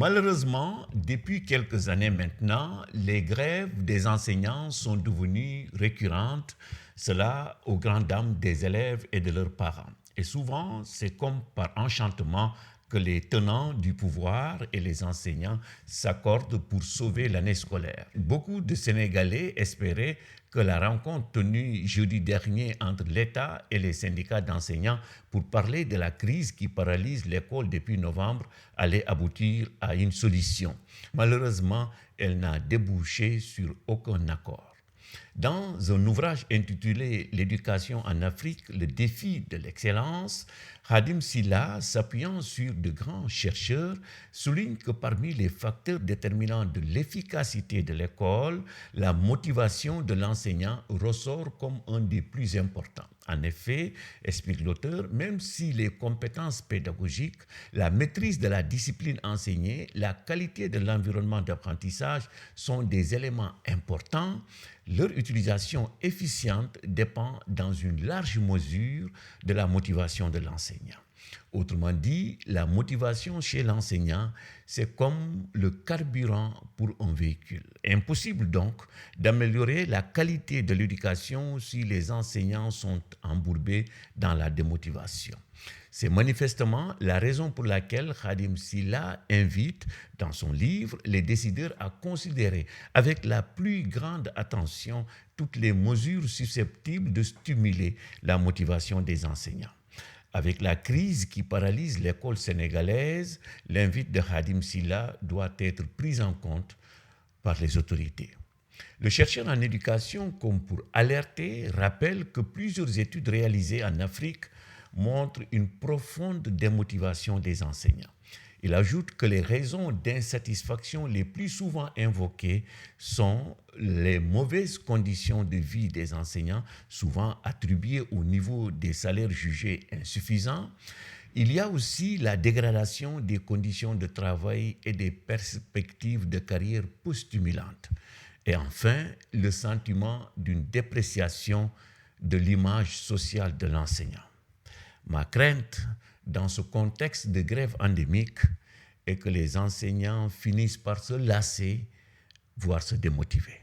Malheureusement, depuis quelques années maintenant, les grèves des enseignants sont devenues récurrentes, cela aux grandes dames des élèves et de leurs parents. Et souvent, c'est comme par enchantement que les tenants du pouvoir et les enseignants s'accordent pour sauver l'année scolaire. Beaucoup de Sénégalais espéraient que la rencontre tenue jeudi dernier entre l'État et les syndicats d'enseignants pour parler de la crise qui paralyse l'école depuis novembre allait aboutir à une solution. Malheureusement, elle n'a débouché sur aucun accord. Dans un ouvrage intitulé L'éducation en Afrique, le défi de l'excellence, Khadim Sylla, s'appuyant sur de grands chercheurs, souligne que parmi les facteurs déterminants de l'efficacité de l'école, la motivation de l'enseignant ressort comme un des plus importants. En effet, explique l'auteur, même si les compétences pédagogiques, la maîtrise de la discipline enseignée, la qualité de l'environnement d'apprentissage sont des éléments importants, leur utilisation efficiente dépend dans une large mesure de la motivation de l'enseignant. Autrement dit, la motivation chez l'enseignant, c'est comme le carburant pour un véhicule. Impossible donc d'améliorer la qualité de l'éducation si les enseignants sont embourbés dans la démotivation. C'est manifestement la raison pour laquelle Khadim Sylla invite dans son livre les décideurs à considérer avec la plus grande attention toutes les mesures susceptibles de stimuler la motivation des enseignants. Avec la crise qui paralyse l'école sénégalaise, l'invite de Khadim Sylla doit être pris en compte par les autorités. Le chercheur en éducation, comme pour alerter, rappelle que plusieurs études réalisées en Afrique montrent une profonde démotivation des enseignants. Il ajoute que les raisons d'insatisfaction les plus souvent invoquées sont les mauvaises conditions de vie des enseignants, souvent attribuées au niveau des salaires jugés insuffisants. Il y a aussi la dégradation des conditions de travail et des perspectives de carrière peu stimulantes. Et enfin, le sentiment d'une dépréciation de l'image sociale de l'enseignant. Ma crainte, dans ce contexte de grève endémique, est que les enseignants finissent par se lasser, voire se démotiver.